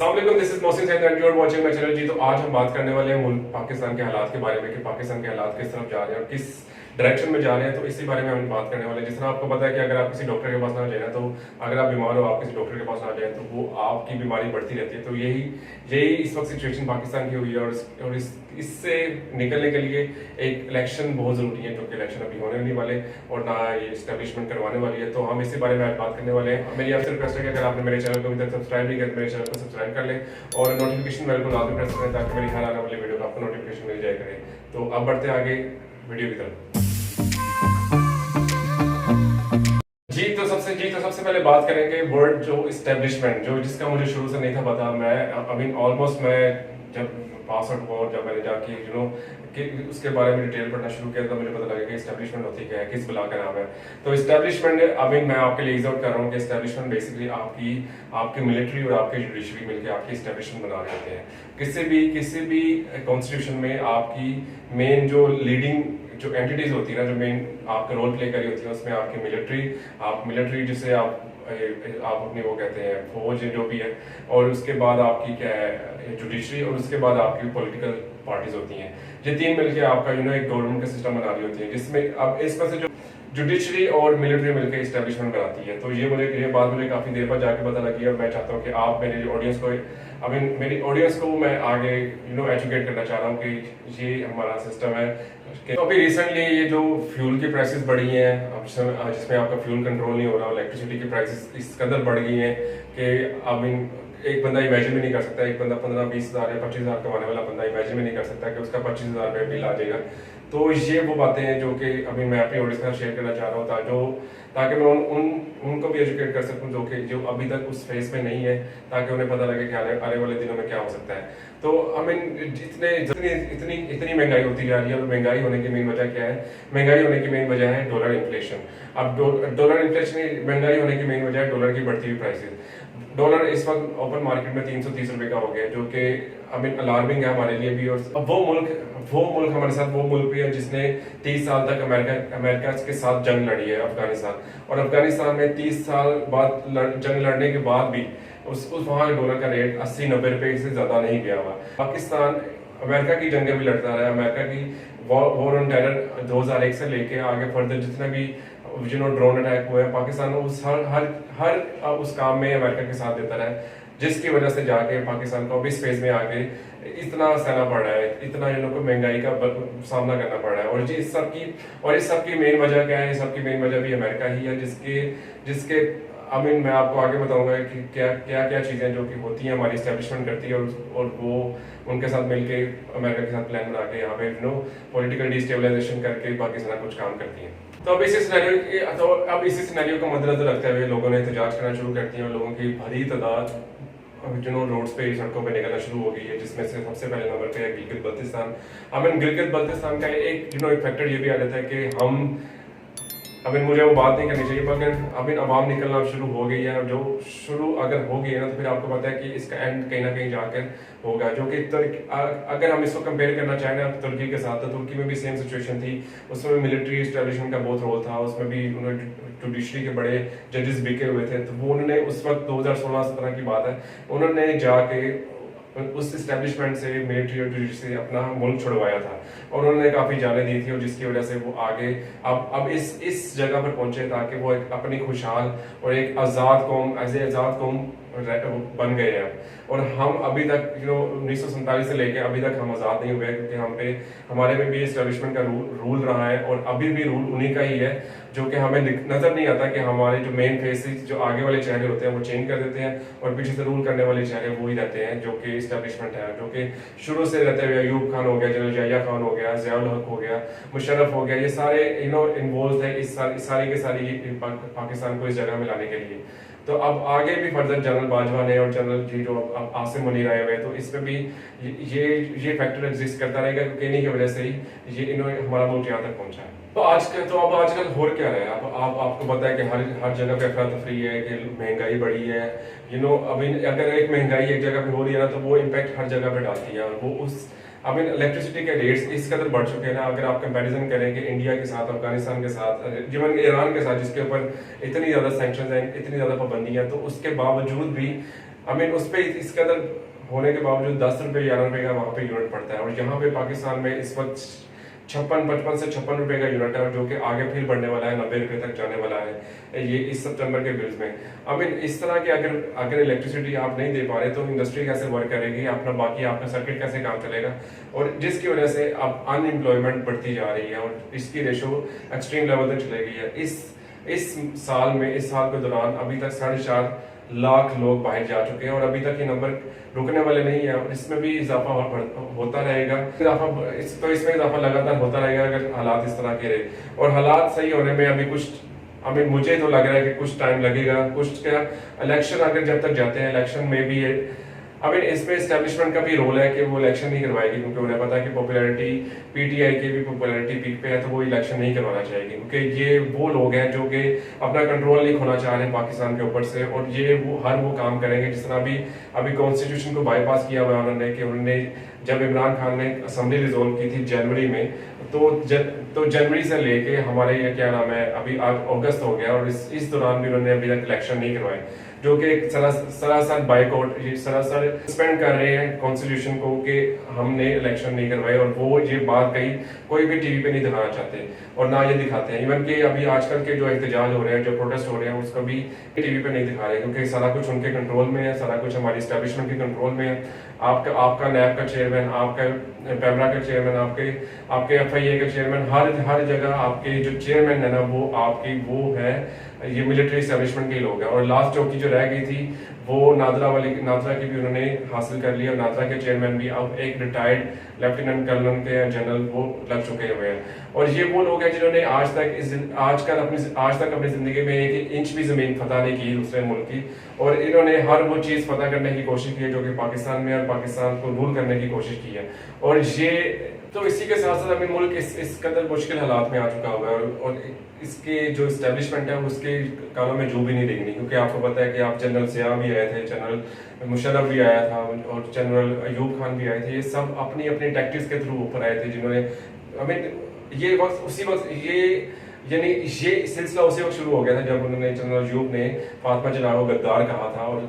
अस्सलामुअलैकुम, this is Mohsin Syed and you are watching my channel. जी, तो आज हम बात करने वाले हैं मुल्क पाकिस्तान के हालात के बारे में कि पाकिस्तान के हालात किस तरफ जा रहे हैं और किस डायरेक्शन में जा रहे हैं। तो इसी बारे में हम बात करने वाले हैं। जिस तरह आपको पता है कि अगर आप किसी डॉक्टर के पास ना जाए तो अगर आप बीमार हो, आप किसी डॉक्टर के पास ना जाए तो वो आपकी बीमारी बढ़ती रहती है। तो यही यही इस वक्त सिचुएशन पाकिस्तान की हुई है और इससे निकलने के लिए एक इलेक्शन बहुत ज़रूरी है, जो कि इलेक्शन अभी होने नहीं वाले और ना ये इस्टेब्लिशमेंट करवाने वाली है। तो हम इसी बारे में आज बात करने वाले हैं। मेरी आपसे रिक्वेस्ट है कि अगर आपने मेरे चैनल को अभी तक सब्सक्राइब नहीं किया तो मेरे चैनल को सब्सक्राइब कर लें और नोटिफिकेशन बेल को लाजमी प्रेस करें ताकि मेरी हर आने वाली वीडियो का आपको नोटिफिकेशन मिल जाए करे। तो अब बढ़ते आगे वीडियो की तरफ। तो सबसे पहले बात करेंगे वर्ड जो इस्टेब्लिशमेंट, जो जिसका मुझे शुरू से नहीं था पता। मैं ऑलमोस्ट मैं जब पास आउट हुआ और जब मैंने जाके कि उसके बारे में डिटेल पढ़ना शुरू किया तो मुझे पता लगा कि इस्टेब्लिशमेंट होती क्या है, किस बला का नाम है। तो इस्टेब्लिशमेंट मैं आपके लिए आउट कर रहा हूँ कि इस्टेब्लिशमेंट बेसिकली आपकी मिलिट्री और आपकी जुडिशरी मिलकर आपकी इस्टेब्लिशमेंट बना रहे होते हैं। किसी भी कॉन्स्टिट्यूशन में आपकी मेन जो लीडिंग जो एंटिटीज होती है ना, जो मेन आपका रोल प्ले करी होती है, उसमें आपकी मिलिट्री जिसे आप अपनी वो कहते हैं फौज जो भी है, और उसके बाद आपकी क्या है जुडिशरी, और उसके बाद आपकी पॉलिटिकल पार्टीज होती हैं। ये तीन मिलकर आपका एक गवर्नमेंट का सिस्टम बना रही होती है, जिसमें अब इसमें से जो जुडिशरी और मिलिट्री मिलकर इस्टेब्लिशमेंट बनाती है। तो ये बात मुझे काफी देर बाद जाके पता लगी और मैं चाहता हूँ कि आप मेरी ऑडियंस को मैं आगे एजुकेट करना चाह रहा हूँ कि ये हमारा सिस्टम है। तो अभी रिसेंटली ये जो फ्यूल की प्राइसेस बढ़ी हैं, जिसमें आपका फ्यूल कंट्रोल नहीं हो रहा, इलेक्ट्रिसिटी की प्राइसेस इस कदर बढ़ गई हैं कि एक बंदा इमेजिन भी नहीं कर सकता, एक बंदा 15-20 हज़ार या 25 हज़ार कमाने वाला बंदा इमेजिन भी नहीं कर सकता कि उसका 25 हज़ार रुपये बिल आ जाएगा। तो ये वो बातें हैं जो कि अभी मैं अपनी ऑडियंस के साथ शेयर करना चाह रहा हूँ ताकि मैं उनको भी एजुकेट कर सकूं जो अभी तक उस फेज में नहीं है, ताकि उन्हें पता लगे कि आने वाले दिनों में क्या हो सकता है। तो इतनी महंगाई होती जा रही है, और महंगाई होने की मेन वजह क्या है? महंगाई होने की मेन वजह है डॉलर इन्फ्लेशन। अब डॉलर इन्फ्लेशन, महंगाई होने की मेन वजह है डॉलर की बढ़ती हुई प्राइसेस। डॉलर इस वक्त ओपन मार्केट में 330 रुपए का हो गया, जो कि अलार्मिंग है हमारे लिए भी। और अब वो मुल्क हमारे साथ वो मुल्क भी है जिसने 30 साल तक अमेरिका के साथ जंग लड़ी है, अफगानिस्तान। और अफगानिस्तान में 30 साल बाद जंग लड़ने के बाद भी उस वहाँ डॉलर का रेट 80-90 रुपए से ज्यादा नहीं गया हुआ। पाकिस्तान अमेरिका की जंगें भी लड़ता रहा है, अमेरिका की वॉर ऑन टेरर 2001 से लेके आगे फर्दर जितने भी ड्रोन अटैक हुए हैं, पाकिस्तान उस हर उस काम में अमेरिका के साथ देता रहा है, जिसकी वजह से जाके पाकिस्तान को अब इस फेज में आके इतना सहना पड़ रहा है, इतना इन लोगों को महंगाई का सामना करना पड़ रहा है। और इस सब की मेन वजह क्या है? इस सब की मेन वजह भी अमेरिका ही है, जिसके मैं आपको आगे बताऊंगा कि क्या चीजें जो कि होती हैं हमारी इस्टेब्लिशमेंट करती है, और वो उनके साथ मिलके अमेरिका के साथ प्लान बना के यहाँ पे पॉलिटिकल डिस्टेबलाइजेशन करके पाकिस्तान कुछ काम करती है। तो अब इसी सिनेरियो को मद्देनजर रखते हुए लोगों ने एहतजाज करना शुरू कर दिया और लोगों की भारी तादाद रोड्स पे, सड़कों पे निकलना शुरू हो गई है, जिसमें से सबसे पहले नंबर पे है गिलगित बल्तिस्तान। गिलगित बल्तिस्तान का एक फैक्टर ये भी आ जाता है कि मुझे वो बात नहीं करनी चाहिए, पर अवाम निकलना शुरू हो गई है। जो शुरू अगर हो गई है ना, तो फिर आपको पता है कि इसका एंड कहीं ना कहीं जाकर होगा। जो कि अगर हम इसको कंपेयर करना चाहें ना तुर्की के साथ, तो तुर्की में भी सेम सिचुएशन थी। उसमें मिलिट्री इस्टेब्लिशमेंट का बहुत रोल था, उसमें भी उन्होंने जुडिशरी के बड़े जजेस बिके हुए थे। तो वो उन्होंने उस वक्त 2016-17 की बात है, उन्होंने जाके उस इस्टेब्लिशमेंट से, मिलिट्री और जुडिशरी से अपना मुल्क छुड़वाया था, और उन्होंने काफी जाने दी थी, और जिसकी वजह से वो आगे अब इस जगह पर पहुंचे ताकि वो एक अपनी खुशहाल और एक आजाद कौम बन गए हैं। और हम अभी तक 1947 से लेकर अभी तक हम आजाद नहीं हुए, क्योंकि हमारे में भी इस्टेब्लिशमेंट का रूल रहा है, और अभी भी रूल उन्हीं का ही है, जो कि हमें नजर नहीं आता कि हमारे जो मेन फेसेस, जो आगे वाले चेहरे होते हैं, वो चेंज कर देते हैं, और पीछे से रूल करने वाले चेहरे वो ही रहते हैं, जो कि इस्टेब्लिशमेंट है, जो कि शुरू से रहते हुए अयूब खान हो गया, जनरल याह्या खान हो गया, ज़ियाउल हक हो गया, मुशर्रफ हो गया, ये सारे इन्वॉल्व है इस सारी के सारी पाकिस्तान को इस जगह में लाने के लिए। तो अब आगे भी फर्दर जनरल बाजवा ने और जनरल जी जो अब आसिम मुनीर आए हुए, तो इसमें भी ये फैक्टर एग्जिस्ट करता रहेगा, क्योंकि इन्हीं की वजह से ही हमारा मुल्क यहाँ तक पहुंचा है। तो अब आजकल हो क्या रहा है? अब आपको पता है कि हर जगह पे अफरा तफरी है, कि महंगाई बढ़ी है। अभी अगर एक महंगाई एक जगह पे हो रही है ना, तो वो इम्पैक्ट हर जगह पे डालती है, और वो इलेक्ट्रिसिटी के रेट्स इस कदर बढ़ चुके हैं ना। अगर आप कंपैरिजन करें कि इंडिया के साथ, अफगानिस्तान के साथ, इवन ईरान के साथ, जिसके ऊपर इतनी ज़्यादा सैंक्शंस हैं, इतनी ज़्यादा पाबंदियां, तो उसके बावजूद भी आई मीन उस पर इसके अंदर होने के बावजूद 10 रुपये 11 रुपये का वहाँ पे यूनिट पड़ता है, और यहाँ पे पाकिस्तान में इस वक्त 55 से 56 रुपये का यूनिट है, जो कि आगे फिर बढ़ने वाला है, 90 रुपये तक जाने वाला है ये इस सितंबर के बिल्स में। आई मीन इस तरह की अगर इलेक्ट्रिसिटी आप नहीं दे पा रहे तो इंडस्ट्री कैसे वर्क करेगी, अपना बाकी आपका सर्किट कैसे काम चलेगा, और जिसकी वजह से अब अनएम्प्लॉयमेंट बढ़ती जा रही है और इसकी रेशो एक्सट्रीम लेवल तक चले गई है। इस साल के दौरान अभी तक 4.5 लाख लोग बाहर जा चुके हैं, और अभी तक ये नंबर रुकने वाले नहीं है, और इसमें भी इजाफा होता रहेगा। इसमें इजाफा लगातार होता रहेगा अगर हालात इस तरह के रहे, और हालात सही होने में अभी मुझे तो लग रहा है कि कुछ टाइम लगेगा। कुछ क्या, इलेक्शन अगर जब तक जाते हैं, इलेक्शन में भी इसमें एस्टेब्लिशमेंट का भी रोल है कि वो इलेक्शन नहीं करवाएगी, क्योंकि उन्हें पता है कि पॉपुलैरिटी पीटीआई की भी पॉपुलैरिटी पीक पे है, तो वो इलेक्शन नहीं करवाना चाहेगी, क्योंकि ये वो लोग हैं जो कि अपना कंट्रोल नहीं खोना चाह रहे पाकिस्तान के ऊपर से, और ये हर वो काम करेंगे जिस तरह अभी कॉन्स्टिट्यूशन को बाईपास किया हुआ उन्होंने, कि उन्होंने जब इमरान खान ने असेंबली रिजोल्व की थी जनवरी में, तो जनवरी से लेके हमारे ये क्या नाम है अभी अगस्त हो गया, और इस दौरान भी उन्होंने अभी तक इलेक्शन नहीं करवाए, जो कि सरासर बाइकआउट, सरासर सस्पेंड कर रहे हैं कॉन्स्टिट्यूशन को कि हमने इलेक्शन नहीं करवाए, और वो ये बात कहीं कोई भी टीवी पे नहीं दिखाना चाहते, और ना ये दिखाते हैं। इवन कि अभी आजकल के जो एहतजाज हो रहे हैं, जो प्रोटेस्ट हो रहे हैं, उसको भी टीवी पे नहीं दिखा रहे, क्योंकि सारा कुछ उनके कंट्रोल में है, सारा कुछ हमारी एस्टेब्लिशमेंट के कंट्रोल में है। आपका नैब का चेयरमैन, आपका पैमरा का चेयरमैन, आपके FIA का चेयरमैन, हर जगह आपके जो चेयरमैन है ना, वो है ये मिलिट्री एस्टेब्लिशमेंट के लोग हैं। और लास्ट चौकी जो रह गई थी वो नादरा की भी उन्होंने हासिल कर ली, और नादरा के चेयरमैन भी अब एक रिटायर्ड लेफ्टिनेंट कर्नल के जनरल वो लग चुके हुए हैं। और ये वो लोग हैं जिन्होंने आज तक अपनी जिंदगी में एक इंच भी जमीन फतह नहीं की दूसरे मुल्क की, और इन्होंने हर वो चीज फतह करने की कोशिश की है जो कि पाकिस्तान में, और पाकिस्तान को रूल करने की कोशिश की है। और ये तो इसी के साथ साथ अभी मुल्क इस कदर मुश्किल हालात में आ चुका हुआ है, और इसके जो इस्टेब्लिशमेंट है उसके कानों में जू भी नहीं देखनी, क्योंकि आपको पता है कि आप जनरल सियाह भी आए थे, जनरल मुशर्रफ भी आया था, और जनरल अयूब खान भी आए थे। ये सब अपनी अपनी टैक्टिक्स के थ्रू ऊपर आए थे, जिन्होंने ये सिलसिला उसी वक्त शुरू हो गया था जब उन्होंने जनरल अयूब ने फातिमा जिन्ना को गद्दार कहा था, और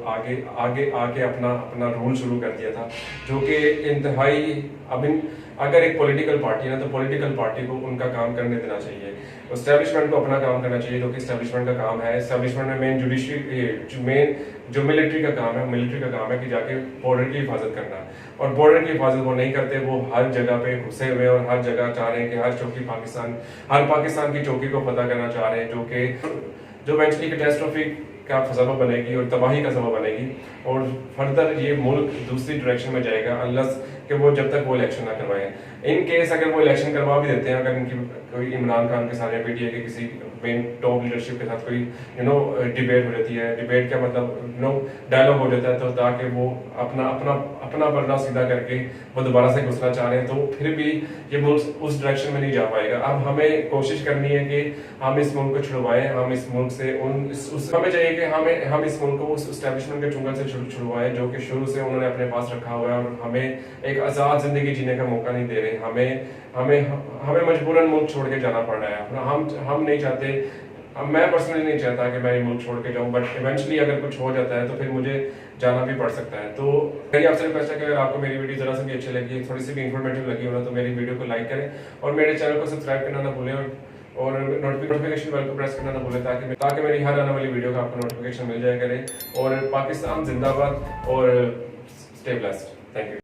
आगे अपना रूल शुरू कर दिया था, जो कि इंतहाई अगर एक पॉलिटिकल पार्टी है ना, तो पॉलिटिकल पार्टी को उनका काम करने देना चाहिए, एस्टेब्लिशमेंट को अपना काम करना चाहिए, जो कि एस्टेब्लिशमेंट का काम है। एस्टेब्लिशमेंट में मेन जो मिलिट्री का काम है कि जाके बॉर्डर की हिफाजत करना, और बॉर्डर की हिफाजत वो नहीं करते, वो हर जगह पे घुसे हुए, और हर जगह चाह रहे हैं कि हर पाकिस्तान की चौकी को फतह करना चाह रहे हैं, जो इवेंचुअली कैटास्ट्रोफी का सबब बनेगी और तबाही का सबब बनेगी, और फर्दर ये मुल्क दूसरी डायरेक्शन में जाएगा अनलेस कि वो जब तक वो इलेक्शन ना करवाएं। इन केस अगर वो इलेक्शन करवा भी देते हैं, अगर इनकी कोई इमरान खान के साथ या PTI के किसी मेन टॉप लीडरशिप के साथ कोई डिबेट हो जाती है, डिबेट का मतलब डायलॉग हो जाता है, तो ताकि वो अपना पर्दा सीधा करके वो दोबारा से घुसना चाह रहे हैं, तो फिर भी ये मुल्क उस डायरेक्शन में नहीं जा पाएगा। अब हमें कोशिश करनी है कि हम इस मुल्क को छुड़वाएं, हम इस मुल्क से हमें चाहिए कि हम इस मुल्क को उस एस्टेब्लिशमेंट के चुंगल से छुड़वाएं, जो कि शुरू से उन्होंने अपने पास रखा हुआ है, और हमें एक आज़ाद जिंदगी जीने का मौका नहीं दे रहे। हमें मजबूरन मुल्क छोड़ के जाना पड़ रहा है। हम नहीं चाहते, मैं पर्सनली नहीं चाहता कि मैं ये मुल्क छोड़ के जाऊं, बट इवेंचुअली अगर कुछ हो जाता है तो फिर मुझे जाना भी पड़ सकता है। तो मेरी आपसे रिक्वेस्ट है कि अगर आपको मेरी वीडियो जरा सी भी अच्छी लगी, थोड़ी सी भी इन्फॉर्मेटिव लगी हो ना, तो मेरी वीडियो को लाइक करें, और मेरे चैनल को सब्सक्राइब करना ना भूलें, और नोटिफिकेशन बेल को प्रेस करना ना भूलें, ताकि मेरी हर आने वाली वीडियो का आपको नोटिफिकेशन मिल जाया करे। और पाकिस्तान जिंदाबाद, और स्टे ब्लेस्ड। Thank you.